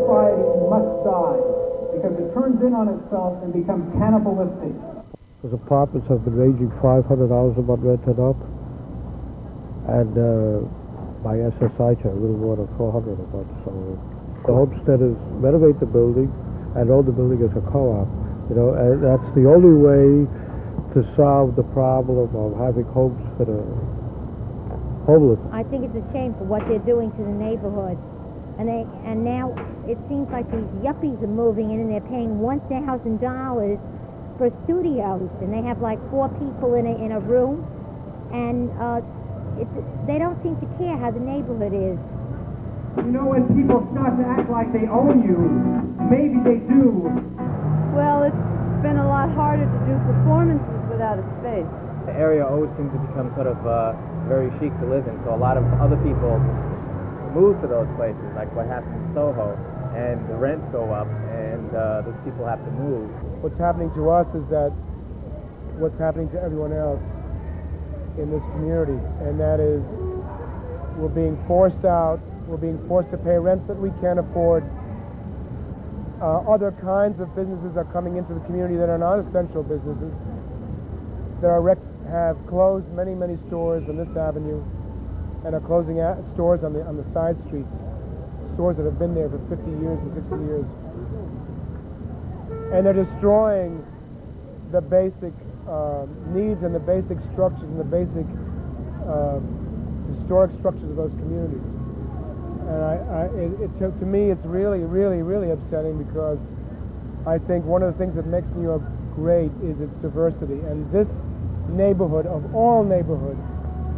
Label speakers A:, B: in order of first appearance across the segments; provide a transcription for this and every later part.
A: society must die because it turns in on itself and becomes cannibalistic.
B: Those apartments have been ranging $500 a month rented up, and by SSI a little more than $400 a month. So the homestead is renovate the building and own the building as a co-op. And that's the only way to solve the problem of having homes that are homeless.
C: I think it's a shame for what they're doing to the neighborhood. And now it seems like these yuppies are moving in and they're paying $1,000 for studios, and they have like 4 people in a room, and they don't seem to care how the neighborhood is.
A: When people start to act like they own you, maybe they do.
D: Well, it's been a lot harder to do performances without a space.
E: The area always seems to become sort of very chic to live in, so a lot of other people move to those places, like what happened in Soho, and the rents go up, and those people have to move.
F: What's happening to us is that what's happening to everyone else in this community, and that is we're being forced out, we're being forced to pay rents that we can't afford. Other kinds of businesses are coming into the community that are non-essential businesses that have closed many stores on this avenue and are closing stores on the side streets, stores that have been there for 50 years and 60 years. And they're destroying the basic needs and the basic structures and the basic historic structures of those communities. And to me, it's really upsetting, because I think one of the things that makes New York great is its diversity. And this neighborhood, of all neighborhoods,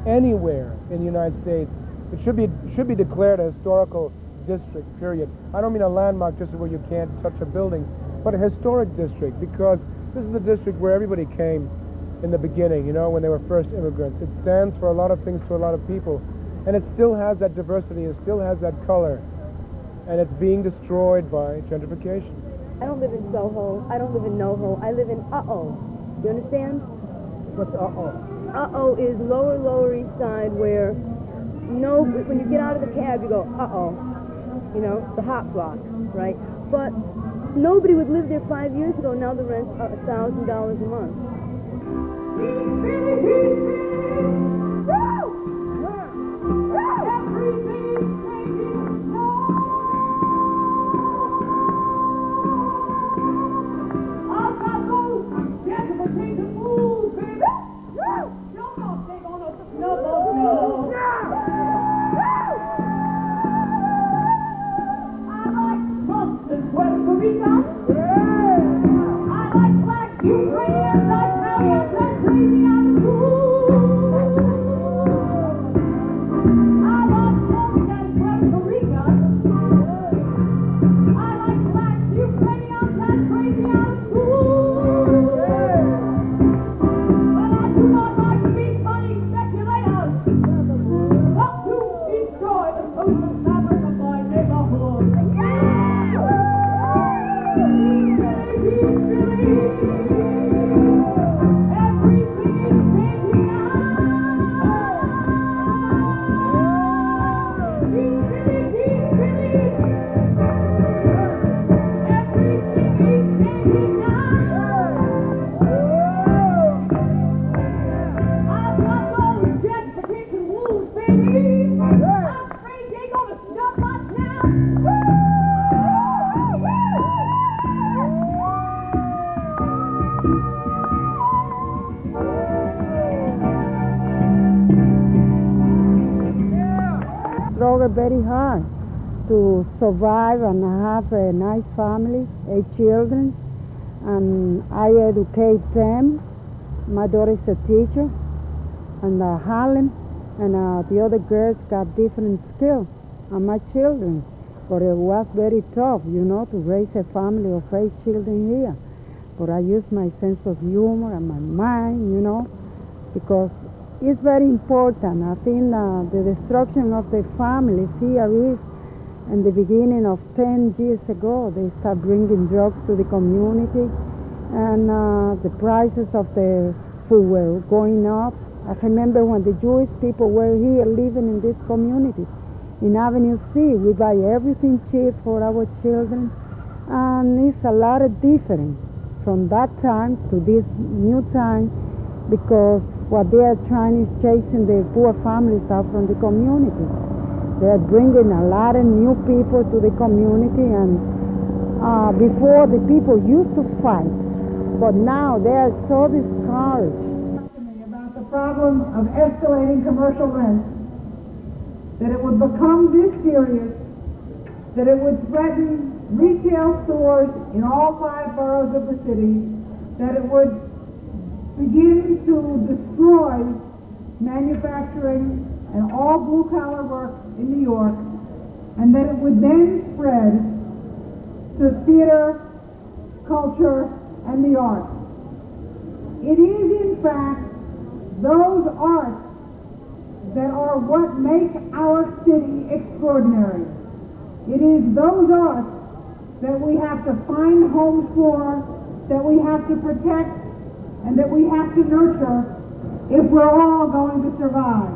F: anywhere in the United States, it should be declared a historical district, period. I don't mean a landmark just where you can't touch a building, but a historic district, because this is the district where everybody came in the beginning, when they were first immigrants. It stands for a lot of things to a lot of people, and it still has that diversity, it still has that color, and it's being destroyed by gentrification.
D: I don't live in Soho, I don't live in NoHo, I live in Uh-Oh. You understand?
F: What's Uh-Oh?
D: Uh-Oh is Lower East Side, where when you get out of the cab, you go, uh-oh, the hot block, right? But nobody would live there 5 years ago. Now the rent's $1,000 a month.
G: Struggle very hard to survive and have a nice family, 8 children, and I educate them. My daughter is a teacher, and Harlem, and the other girls got different skills, and my children. But it was very tough, to raise a family of 8 children here. But I use my sense of humor and my mind, because it's very important. I think the destruction of the families here is in the beginning of 10 years ago. They start bringing drugs to the community, and the prices of the food were going up. I remember when the Jewish people were here living in this community, in Avenue C. We buy everything cheap for our children, and it's a lot of difference from that time to this new time, because what they are trying is chasing the poor families out from the community. They are bringing a lot of new people to the community, and before the people used to fight, but now they are so discouraged.
A: About the problem of escalating commercial rents, that it would become this serious, that it would threaten retail stores in all 5 boroughs of the city, that it would begin to destroy manufacturing and all blue-collar work in New York, and that it would then spread to theater, culture, and the arts. It is, in fact, those arts that are what make our city extraordinary. It is those arts that we have to find homes for, that we have to protect, and that we have to nurture if we're all going to survive.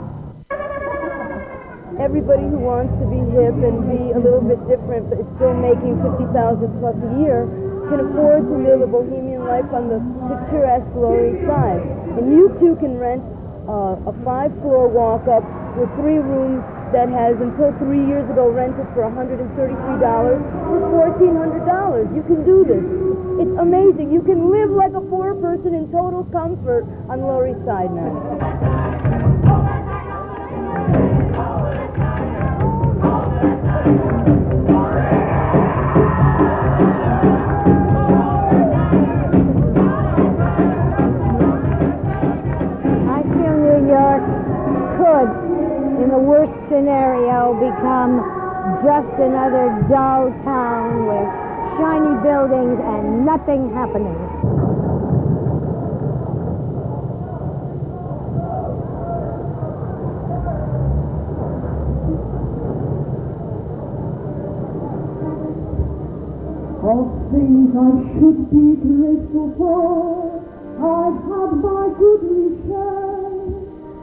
D: Everybody who wants to be hip and be a little bit different but is still making $50,000 plus a year can afford to live a bohemian life on the picturesque Lower East Side. And you too can rent a 5-floor walk-up with 3 rooms that has, until 3 years ago, rented for $133 for $1,400. You can do this. It's amazing. You can live like a poor person in total comfort on Lower East Side now.
C: I feel New York could, in the worst scenario, become just another dull town with shiny buildings and nothing happening.
A: All things I should be grateful for, I've had my goodly share,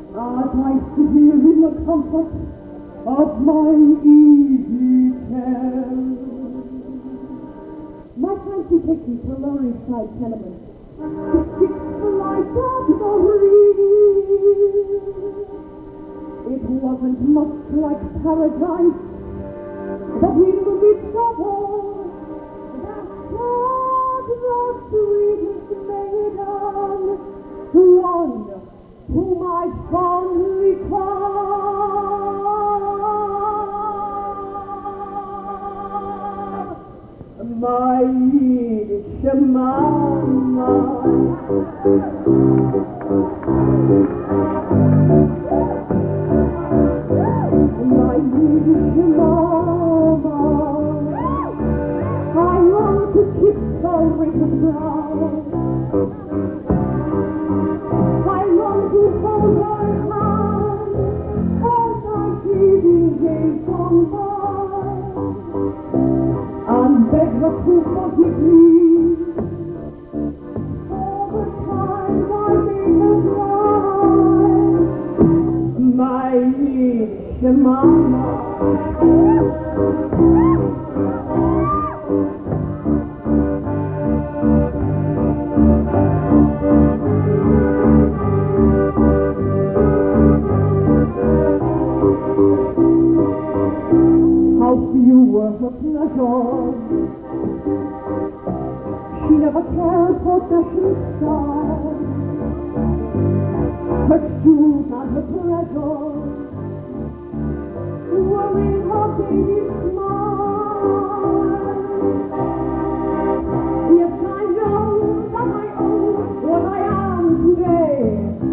A: as I sit here in the comfort of my easy chair. My fancy takes me to Lower East Side tenements, to fix the life of the real. It wasn't much like paradise, but in the midst of all, the sweetest maiden, one whom I fondly call my Yiddish mama. My Yiddish mama. I long to kiss her wrinkled brow. I long to hold her hand as I did in days gone by, and beg her to forgive me for the times I made her cry. My Yiddish mama. How few were her pleasures. She never cared for fashion style. Her shoes and her pleasures were in her baby smile. Yes, I know that I owe what I am today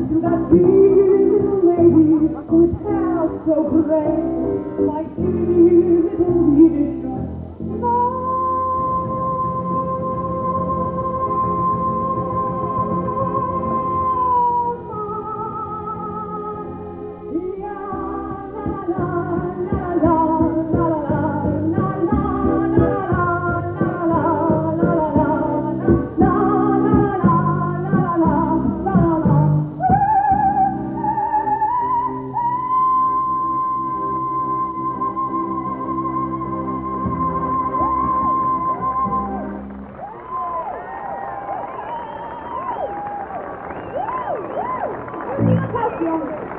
A: to that dear little lady with hair so gray. My dear little Yiddish mama. La la la la la la la la la la. younger